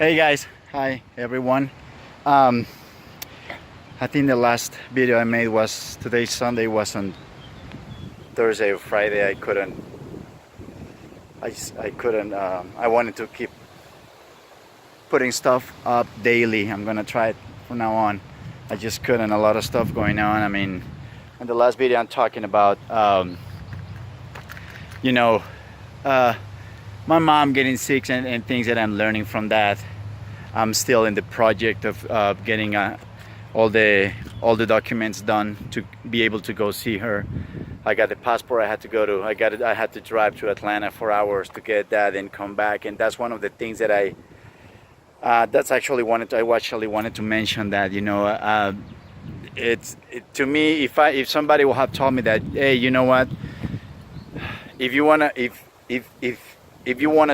Hey guys, hi everyone. I think the last video I made was today's Sunday, was on Thursday or Friday. I wanted to keep putting stuff up daily. I'm gonna try it from now on. I just couldn't. A lot of stuff going on. I mean, in the last video I'm talking about, you know, my mom getting sick and things that I'm learning from that. I'm still in the project of getting all the documents done to be able to go see her. I got the passport I had to go to. I had to drive to Atlanta 4 hours to get that and come back. And that's one of the things that I actually wanted to mention, that to me, if somebody will have told me that, hey, you know what, if you wanna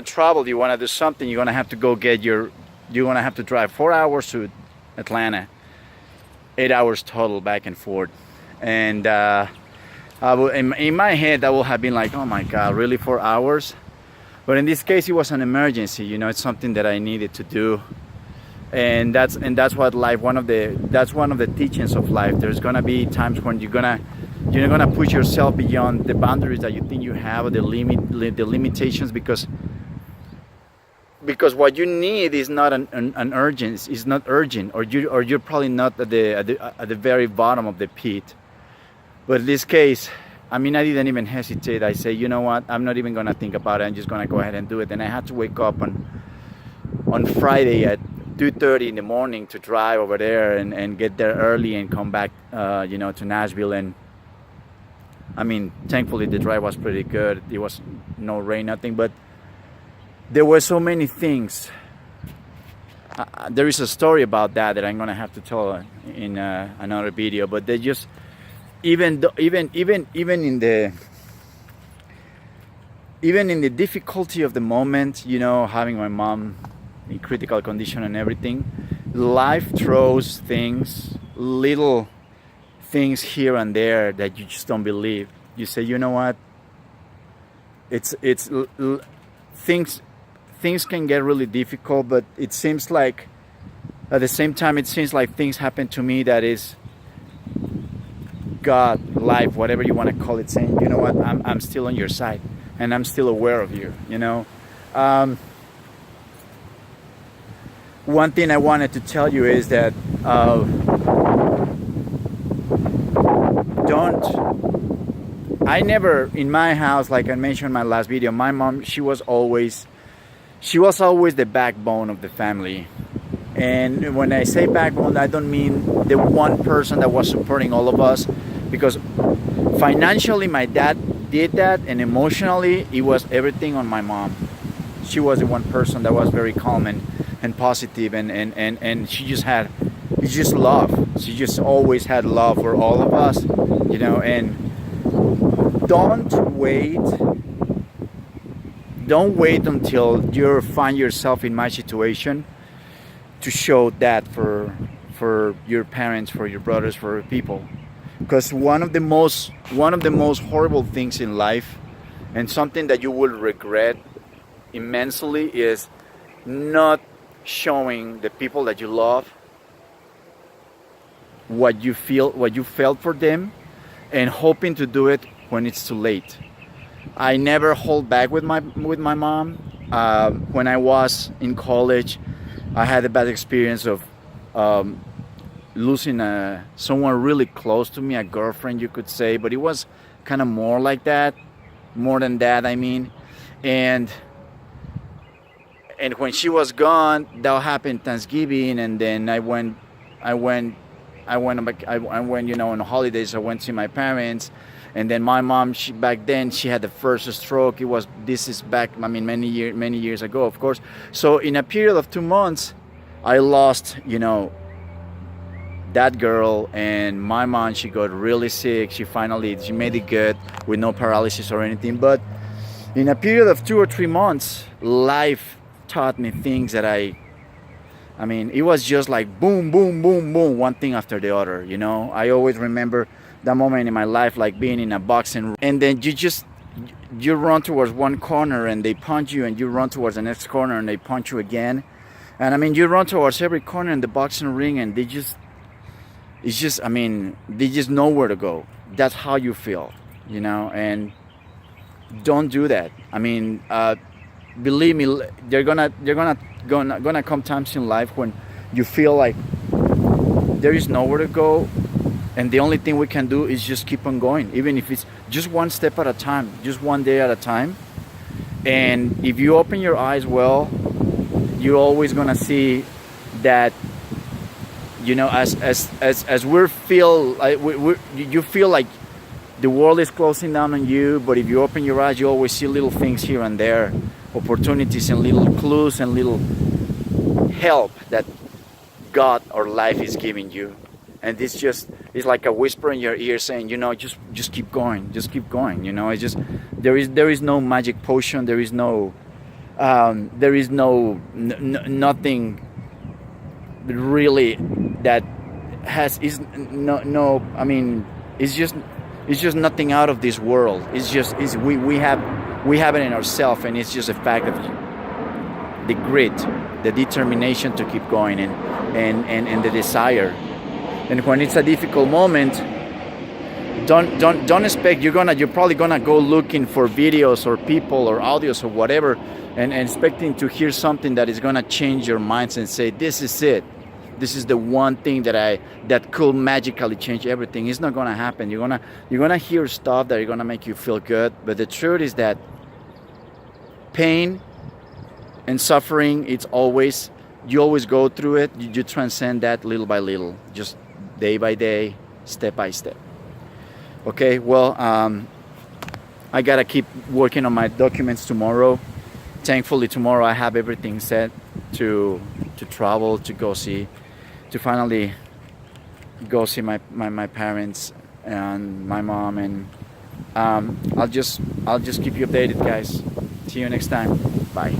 travel, you wanna do something, you're gonna have to drive 4 hours to Atlanta, 8 hours total back and forth. And in my head, I would have been like, oh my God, really 4 hours? But in this case, it was an emergency. It's something that I needed to do. And that's what life. That's one of the teachings of life. There's gonna be times when you're gonna push yourself beyond the boundaries that you think you have, or the limitations, because what you need is not an urgent. It's not urgent, or you're probably not at the very bottom of the pit. But in this case, I mean, I didn't even hesitate. I say, you know what? I'm not even gonna think about it. I'm just gonna go ahead and do it. And I had to wake up on Friday at 2:30 in the morning to drive over there and get there early and come back, to Nashville. And I mean, thankfully the drive was pretty good. It was no rain, nothing, but there were so many things. There is a story about that I'm gonna have to tell in another video. But they just even in the difficulty of the moment, having my mom in critical condition and everything, life throws little things here and there that you just don't believe. You say, you know what? Things can get really difficult, but it seems like at the same time, it seems like things happen to me that is God, life, whatever you want to call it, saying, you know what, I'm still on your side, and I'm still aware of you. One thing I wanted to tell you is that in my house, like I mentioned in my last video, my mom, she was always the backbone of the family. And when I say backbone, I don't mean the one person that was supporting all of us, because financially my dad did that, and emotionally it was everything on my mom. She was the one person that was very calm and positive, and she just had love. She just always had love for all of us, and don't wait until you find yourself in my situation to show that for your parents, for your brothers, for people. Because one of the most horrible things in life, and something that you will regret immensely, is not showing the people that you love what you felt for them, and hoping to do it when it's too late. I never hold back with my mom. When I was in college, I had a bad experience of losing someone really close to me, a girlfriend, you could say, but it was kind of more than that, I mean. And when she was gone, that happened Thanksgiving, and then I went on holidays. I went to see my parents, and then my mom, back then she had the first stroke. This is back, I mean, many years ago, of course. So in a period of 2 months, I lost, that girl. And my mom, she got really sick. She made it good with no paralysis or anything. But in a period of 2 or 3 months, life taught me things that I mean, it was just like boom, boom, boom, boom, one thing after the other. I always remember that moment in my life, like being in a boxing, and then you run towards one corner and they punch you, and you run towards the next corner and they punch you again. And I mean, you run towards every corner in the boxing ring, and it's just, I mean, they just know where to go. That's how you feel, you know. And don't do that. I mean, believe me, gonna come times in life when you feel like there is nowhere to go, and the only thing we can do is just keep on going, even if it's just one step at a time, just one day at a time. And if you open your eyes well, you're always gonna see that, you know, as we feel like you feel like the world is closing down on you, but if you open your eyes, you always see little things here and there, opportunities and little clues and little help that God or life is giving you. And this just is like a whisper in your ear saying, you know, just keep going, just keep going. You know, it's just there is no magic potion, there is no nothing really that is no. I mean, it's just nothing out of this world. We have it in ourselves, and it's just a fact of the grit, the determination to keep going, and the desire. And when it's a difficult moment, don't expect you're probably gonna go looking for videos or people or audios or whatever, and expecting to hear something that is gonna change your minds and say, this is it. This is the one thing that could magically change everything. It's not gonna happen. You're gonna hear stuff that are gonna make you feel good, but the truth is that pain and suffering, you always go through it. You transcend that little by little, just day by day, step by step. Okay, well, I gotta keep working on my documents tomorrow. Thankfully, tomorrow I have everything set to travel, to finally go see my parents and my mom, and I'll just keep you updated, guys. See you next time. Bye.